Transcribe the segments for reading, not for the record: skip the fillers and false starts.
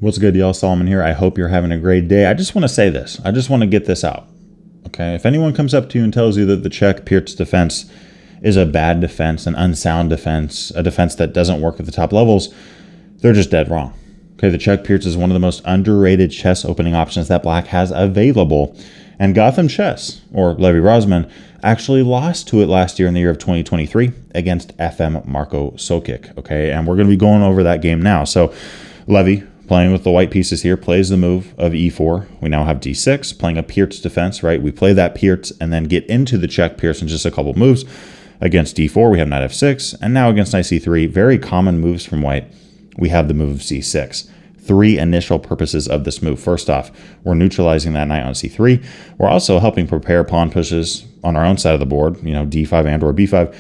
What's good, y'all? Solomon here. I hope you're having a great day. I just want to say this. I just want to get this out. Okay? If anyone comes up to you and tells you that the Czech Pirc Defense is a bad defense, an unsound defense, a defense that doesn't work at the top levels, they're just dead wrong. Okay? The Czech Pirc is one of the most underrated chess opening options that Black has available. And GothamChess, or Levy Rozman, actually lost to it last year in the year of 2023 against FM Marko Sokic. Okay? And we're going to be going over that game now. So, Levy, playing with the white pieces here, plays the move of e4. We now have d6, playing a Pirc defense, right? We play that Pirc and then get into the Czech Pirc in just a couple moves. Against d4, we have knight f6, and now against knight c3, very common moves from white, we have the move of c6. Three initial purposes of this move. First off, we're neutralizing that knight on c3. We're also helping prepare pawn pushes on our own side of the board, d5 and or b5.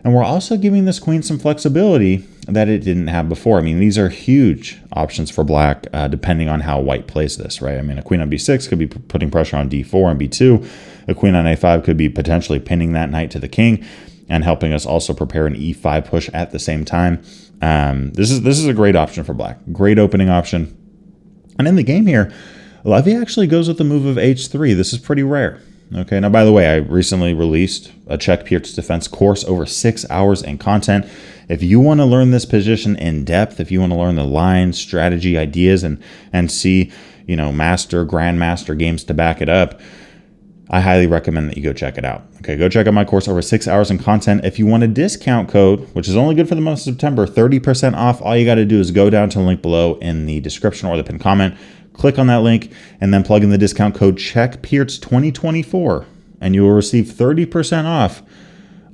And we're also giving this queen some flexibility that it didn't have before. I mean, these are huge options for Black, depending on how white plays this, right? I mean, a queen on b6 could be putting pressure on d4 and b2. A queen on a5 could be potentially pinning that knight to the king and helping us also prepare an e5 push at the same time. This is a great option for Black. Great opening option. And in the game here, Levy actually goes with the move of h3. This is pretty rare. Okay, now by the way, I recently released a Czech Pirc Defense course, over 6 hours in content. If you want to learn this position in depth, if you want to learn the lines, strategy, ideas, and see, master, grandmaster games to back it up, I highly recommend that you go check it out. Okay, go check out my course, over 6 hours in content. If you want a discount code, which is only good for the month of September, 30% off, all you got to do is go down to the link below in the description or the pinned comment. Click on that link and then plug in the discount code Czech Pirc 2024 and you will receive 30% off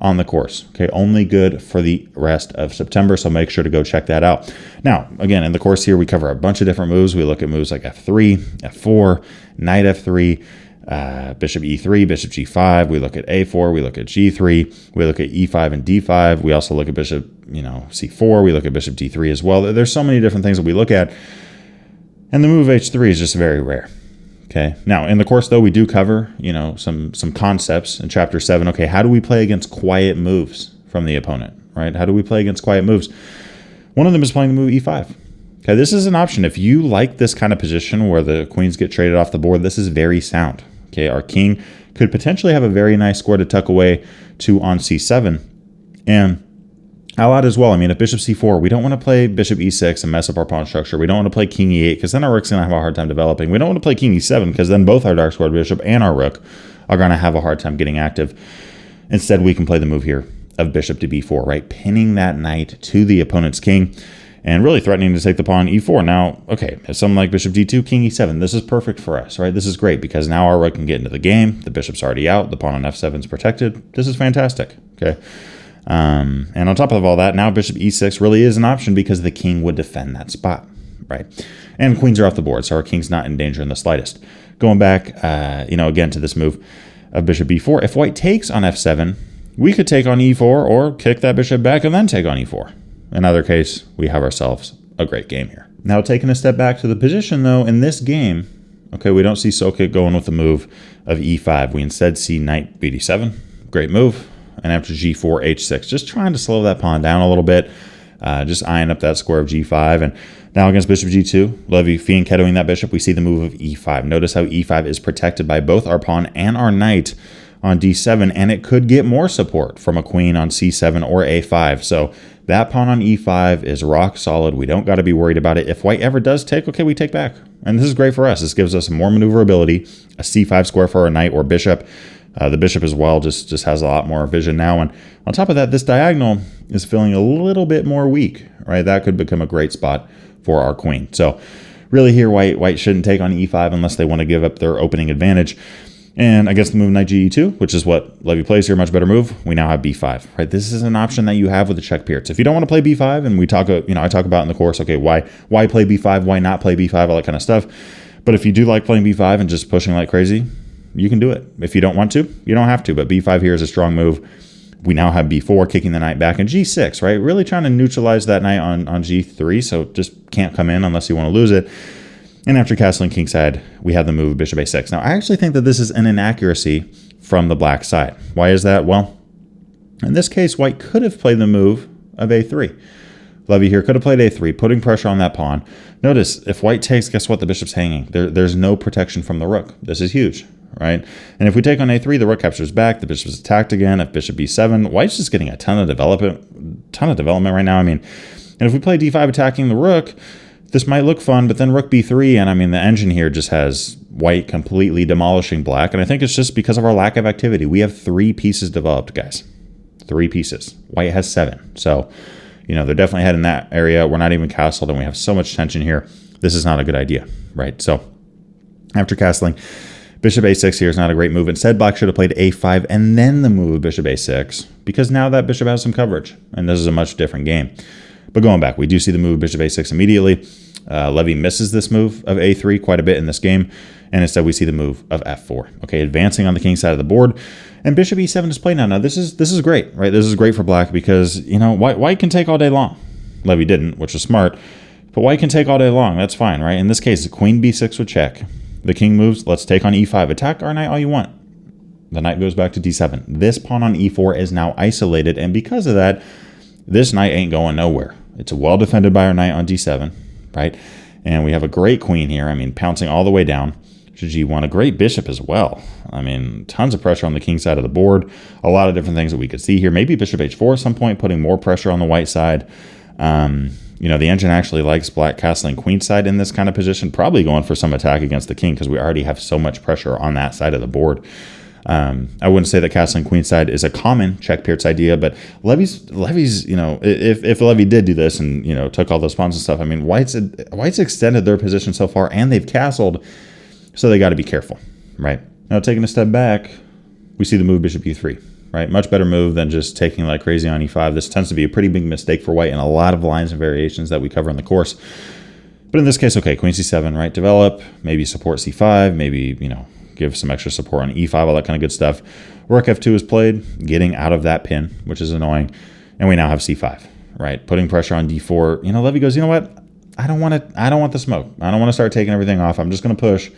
on the course. Okay, only good for the rest of September, so make sure to go check that out. Now, again, in the course here, we cover a bunch of different moves. We look at moves like f3, f4, knight f3, bishop e3, bishop g5. We look at a4, we look at g3, we look at e5 and d5. We also look at bishop, c4. We look at bishop d3 as well. There's so many different things that we look at. And the move h3 is just very rare. Okay. Now, in the course, though, we do cover, some concepts in chapter 7. Okay, how do we play against quiet moves from the opponent, right? How do we play against quiet moves? One of them is playing the move e5. Okay, this is an option. If you like this kind of position where the queens get traded off the board, this is very sound. Okay, our king could potentially have a very nice square to tuck away to on c7. And I'll add as well, if bishop c4, we don't want to play bishop e6 and mess up our pawn structure. We don't want to play king e8 because then our rook's going to have a hard time developing. We don't want to play king e7 because then both our dark squared bishop and our rook are going to have a hard time getting active. Instead, we can play the move here of bishop to b4, right? Pinning that knight to the opponent's king and really threatening to take the pawn e4. Now, okay, if something like bishop d2, king e7, this is perfect for us, right? This is great because now our rook can get into the game. The bishop's already out. The pawn on f7 is protected. This is fantastic, okay? And on top of all that, now bishop e6 really is an option because the king would defend that spot, right? And queens are off the board, so our king's not in danger in the slightest. Going back, again to this move of bishop b4, if white takes on f7, we could take on e4 or kick that bishop back and then take on e4. In either case, we have ourselves a great game here. Now, taking a step back to the position, though, in this game, okay, we don't see Sokic going with the move of e5. We instead see knight bd7, great move. And after g4, h6, just trying to slow that pawn down a little bit, just eyeing up that square of g5. And now against bishop g2, Levy fianchettoing that bishop, we see the move of e5. Notice how e5 is protected by both our pawn and our knight on d7, and it could get more support from a queen on c7 or a5. So that pawn on e5 is rock solid. We don't got to be worried about it. If white ever does take, okay, we take back. And this is great for us. This gives us more maneuverability, a c5 square for our knight or bishop. The bishop as well just has a lot more vision now. And on top of that, this diagonal is feeling a little bit more weak, right? That could become a great spot for our queen. So really here, white shouldn't take on e5 unless they want to give up their opening advantage. And against the move knight ge2, which is what Levy plays here, much better move, we now have b5, right? This is an option that you have with the Czech Pirc. If you don't want to play b5, and we talk, I talk about in the course, okay, why play b5, why not play b5, all that kind of stuff. But if you do like playing b5 and just pushing like crazy, you can do it. If you don't want to, you don't have to, but b5 here is a strong move. We now have b4, kicking the knight back, and g6, right? Really trying to neutralize that knight on g3, so just can't come in unless you want to lose it. And after castling kingside, we have the move of bishop a6. Now, I actually think that this is an inaccuracy from the black side. Why is that? Well, in this case, white could have played the move of a3. Levy here could have played a3, putting pressure on that pawn. Notice, if white takes, guess what? The bishop's hanging. There's no protection from the rook. This is huge, right? And if we take on a3, the rook captures back. The bishop's attacked again. If bishop b7, white's just getting a ton of development right now. I mean, and if we play d5 attacking the rook, this might look fun, but then rook b3, and I mean, the engine here just has white completely demolishing black, and I think it's just because of our lack of activity. We have 3 pieces developed, guys. 3 pieces. White has 7. So, you know, they're definitely heading that area. We're not even castled, and we have so much tension here. This is not a good idea, right? So, after castling, bishop a6 here is not a great move. Instead, black should have played a5 and then the move of bishop a6, because now that bishop has some coverage, and this is a much different game. But going back, we do see the move of bishop a6 immediately. Levy misses this move of a3 quite a bit in this game, and instead we see the move of f4. Okay, advancing on the king side of the board, and bishop e7 is played now. Now this is great, right? This is great for black because, you know, white can take all day long. Levy didn't, which was smart, but white can take all day long. That's fine, right? In this case, queen b6 would check. The king moves. Let's take on e5. Attack our knight all you want. The knight goes back to d7. This pawn on e4 is now isolated, and because of that, this knight ain't going nowhere. It's well defended by our knight on d7, right? And we have a great queen here. I mean, pouncing all the way down to g1. A great bishop as well. I mean, tons of pressure on the king side of the board. A lot of different things that we could see here. Maybe bishop h4 at some point, putting more pressure on the white side. You know, the engine actually likes black castling queenside in this kind of position, probably going for some attack against the king because we already have so much pressure on that side of the board. I wouldn't say that castling queenside is a common Czech Pirc idea, but Levy's, you know, if Levy did do this and, you know, took all those pawns and stuff, I mean, white's extended their position so far and they've castled, so they got to be careful, right? Now, taking a step back, we see the move bishop e3, right? Much better move than just taking like crazy on e5. This tends to be a pretty big mistake for white in a lot of lines and variations that we cover in the course. But in this case, okay, queen c7, right? Develop, maybe support c5, maybe, you know, give some extra support on e5, all that kind of good stuff. Rook f2 is played, getting out of that pin, which is annoying. And we now have c5, right? Putting pressure on d4. You know, Levy goes, you know what? I don't want the smoke. I don't want to start taking everything off. I'm just going to push.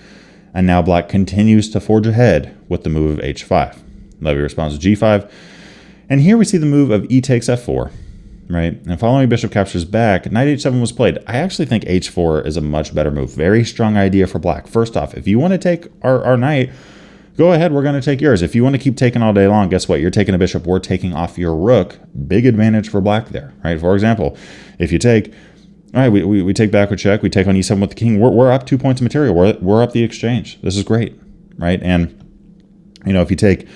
And now black continues to forge ahead with the move of h5. Levy responds to g5. And here we see the move of e takes f4, right? And following bishop captures back, knight h7 was played. I actually think h4 is a much better move. Very strong idea for black. First off, if you want to take our knight, go ahead, we're going to take yours. If you want to keep taking all day long, guess what? You're taking a bishop, we're taking off your rook. Big advantage for black there, right? For example, if you take, all right, we take backward check, we take on e7 with the king, we're up 2 points of material, we're up the exchange. This is great, right? And, you know, if you take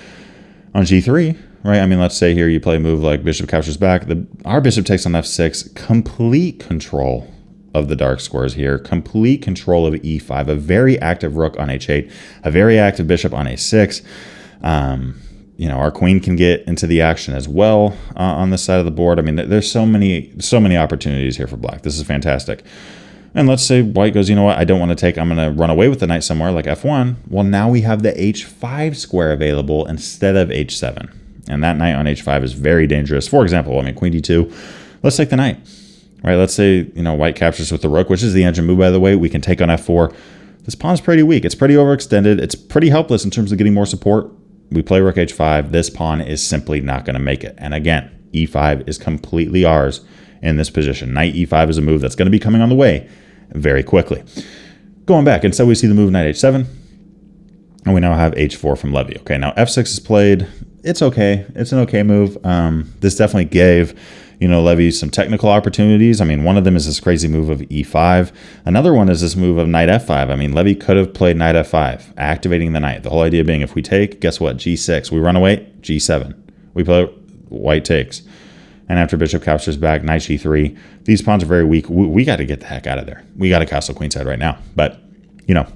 on g3, right? I mean, let's say here you play a move like bishop captures back. Our bishop takes on f6. Complete control of the dark squares here. Complete control of e5. A very active rook on h8. A very active bishop on a6. You know, our queen can get into the action as well on this side of the board. I mean, there's so many opportunities here for black. This is fantastic. And let's say white goes, you know what, I don't want to take, I'm going to run away with the knight somewhere like f1. Well, now we have the h5 square available instead of h7. And that knight on h5 is very dangerous. For example, I mean, queen d2, let's take the knight, right? Let's say, you know, white captures with the rook, which is the engine move, by the way. We can take on f4. This pawn's pretty weak. It's pretty overextended. It's pretty helpless in terms of getting more support. We play rook h5. This pawn is simply not going to make it. And again, e5 is completely ours in this position. Knight e5 is a move that's going to be coming on the way very quickly. Going back, instead we see the move knight h7. And we now have h4 from Levy. Okay, now f6 is played. It's okay. It's an okay move. This definitely gave, you know, Levy some technical opportunities. I mean, one of them is this crazy move of e5. Another one is this move of knight f5. I mean, Levy could have played knight f5, activating the knight. The whole idea being, if we take, guess what? g6. We run away, g7. We play white takes. And after bishop captures back, knight g3. These pawns are very weak. We got to get the heck out of there. We got to castle queenside right now. But, you know,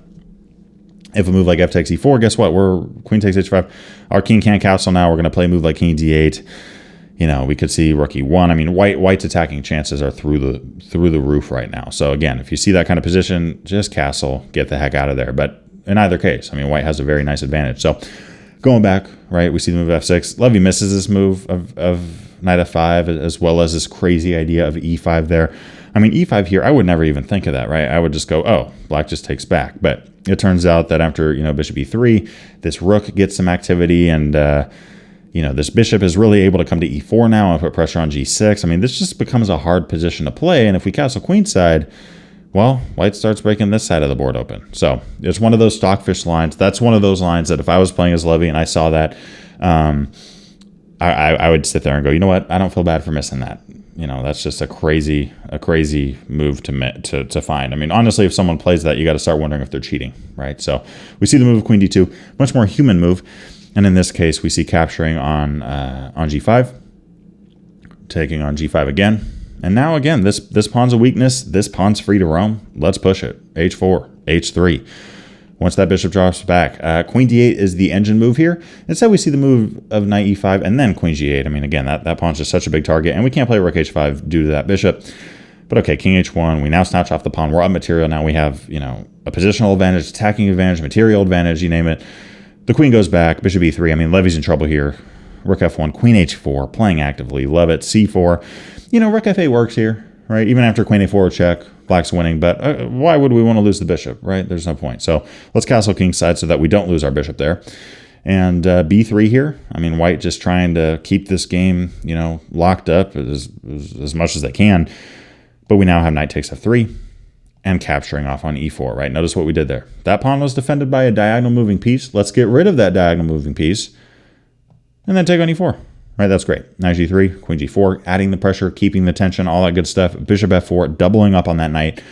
if a move like f takes e4, guess what? We're queen takes h5. Our king can't castle now. We're going to play a move like king d8. You know, we could see rook e1. I mean, white's attacking chances are through the roof right now. So again, if you see that kind of position, just castle, get the heck out of there. But in either case, I mean, white has a very nice advantage. So going back, right, we see the move f6. Levy misses this move of knight f5, as well as this crazy idea of e5 there. I mean, e5 here, I would never even think of that, right? I would just go, oh, black just takes back. But it turns out that after, you know, bishop e3, this rook gets some activity, and You know, this bishop is really able to come to e4 now and put pressure on g6. I mean, this just becomes a hard position to play. And if we castle queenside, well, white starts breaking this side of the board open. So it's one of those stockfish lines. That's one of those lines that if I was playing as Levy and I saw that, I would sit there and go, you know what? I don't feel bad for missing that. You know, that's just a crazy move to find. I mean, honestly, if someone plays that, you got to start wondering if they're cheating, right? So we see the move of queen d2, much more human move. And in this case, we see capturing on g5, taking on g5 again. And now again, this pawn's a weakness. This pawn's free to roam. Let's push it. h4, h3. Once that bishop drops back, queen d8 is the engine move here. Instead, we see the move of knight e5 and then queen g8. I mean, again, that pawn's just such a big target, and we can't play rook h5 due to that bishop. But okay, king h1. We now snatch off the pawn. We're up material. Now we have, you know, a positional advantage, attacking advantage, material advantage, you name it. The queen goes back. Bishop e3. I mean, Levy's in trouble here. Rook f1, queen h4, playing actively. Love it. c4. You know, rook f8 works here, right? Even after queen a4 check, black's winning. But why would we want to lose the bishop, right? There's no point. So let's castle kingside so that we don't lose our bishop there. And b3 here. I mean, white just trying to keep this game, you know, locked up as much as they can. But we now have knight takes f3 and capturing off on e4, right? Notice what we did there. That pawn was defended by a diagonal moving piece. Let's get rid of that diagonal moving piece and then take on e4. Right, that's great. Knight g3, queen g4, adding the pressure, keeping the tension, all that good stuff. Bishop f4, doubling up on that knight.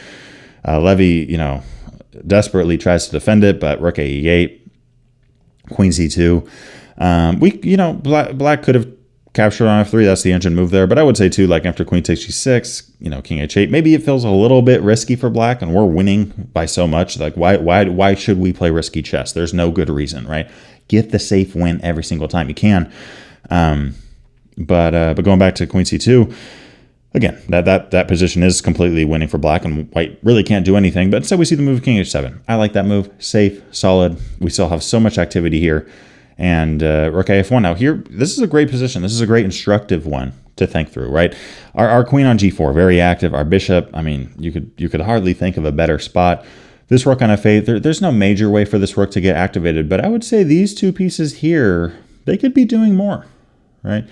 Levy, you know, desperately tries to defend it, but rook e8, queen c2. You know, black could have captured on f3. That's the engine move there. But I would say too, like after queen takes g6, you know, king h8. Maybe it feels a little bit risky for black, and we're winning by so much. Like, why should we play risky chess? There's no good reason, right? Get the safe win every single time you can. But going back to queen c2, again, that position is completely winning for black, and white really can't do anything. But instead, we see the move of king h7. I like that move. Safe, solid. We still have so much activity here. And rook f1. Now here, this is a great position. This is a great instructive one to think through, right? Our queen on g4, very active. Our bishop, I mean, you could hardly think of a better spot. This rook on f8, there's no major way for this rook to get activated. But I would say these two pieces here, they could be doing more. Right,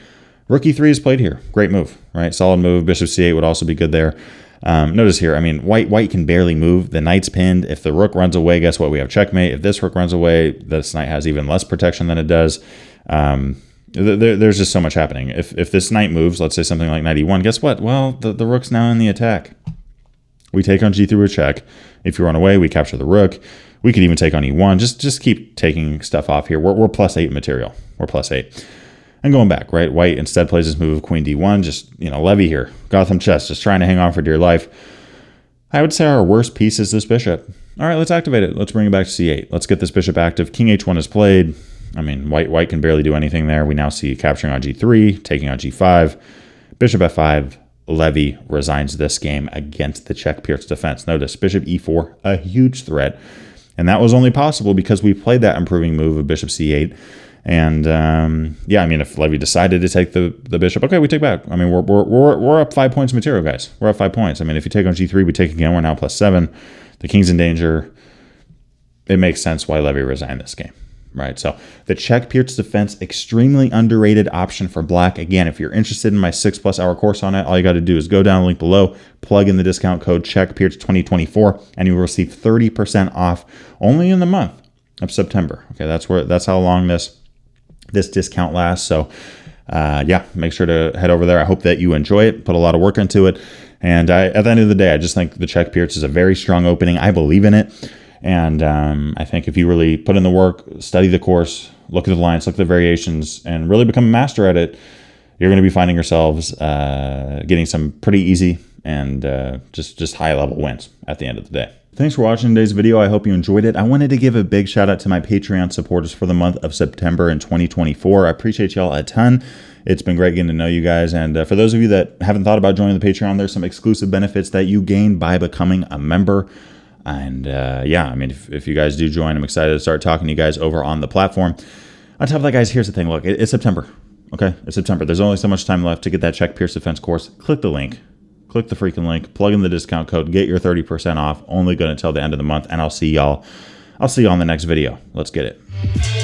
rook e3 is played here. Great move, right? Solid move. Bishop c8 would also be good there. Notice here, I mean, white can barely move. The knight's pinned. If the rook runs away, guess what? We have checkmate. If this rook runs away, this knight has even less protection than it does. There's just so much happening. If this knight moves, let's say something like knight e1, guess what? Well, the rook's now in the attack. We take on g3 with check. If you run away, we capture the rook. We could even take on e1. Just keep taking stuff off here. We're +8 material. We're +8. And going back, right? White instead plays this move of queen d1. Just, you know, Levy here. GothamChess, just trying to hang on for dear life. I would say our worst piece is this bishop. All right, let's activate it. Let's bring it back to c8. Let's get this bishop active. King h1 is played. I mean, white can barely do anything there. We now see capturing on g3, taking on g5. Bishop f5. Levy resigns this game against the Czech Pirc Defense. Notice, bishop e4, a huge threat. And that was only possible because we played that improving move of bishop c8. And yeah, I mean, if Levy decided to take the bishop, okay, we take back. I mean, we're up 5 points material, guys. We're up 5 points. I mean, if you take on g3, we take again. We're now +7. The king's in danger. It makes sense why Levy resigned this game, right? So the Czech Pirc Defense, extremely underrated option for black. Again, if you're interested in my 6+ hour course on it, all you got to do is go down the link below, plug in the discount code Czech Pirc 2024, and you will receive 30% off only in the month of September. Okay, that's how long this discount lasts. So yeah, make sure to head over there. I hope that you enjoy it, put a lot of work into it. And at the end of the day, I just think the Czech Pirc is a very strong opening. I believe in it. And I think if you really put in the work, study the course, look at the lines, look at the variations, and really become a master at it, you're going to be finding yourselves getting some pretty easy and just high level wins at the end of the day. Thanks for watching today's video. I hope you enjoyed it. I wanted to give a big shout out to my Patreon supporters for the month of September in 2024. I appreciate y'all a ton. It's been great getting to know you guys. And for those of you that haven't thought about joining the Patreon, there's some exclusive benefits that you gain by becoming a member. And yeah, I mean, if you guys do join, I'm excited to start talking to you guys over on the platform. On top of that, guys, here's the thing. Look, it's September. Okay, it's September. There's only so much time left to get that Czech Pirc Defense course. Click the link. Click the freaking link, plug in the discount code, get your 30% off, only good until the end of the month, and I'll see y'all in the next video. Let's get it.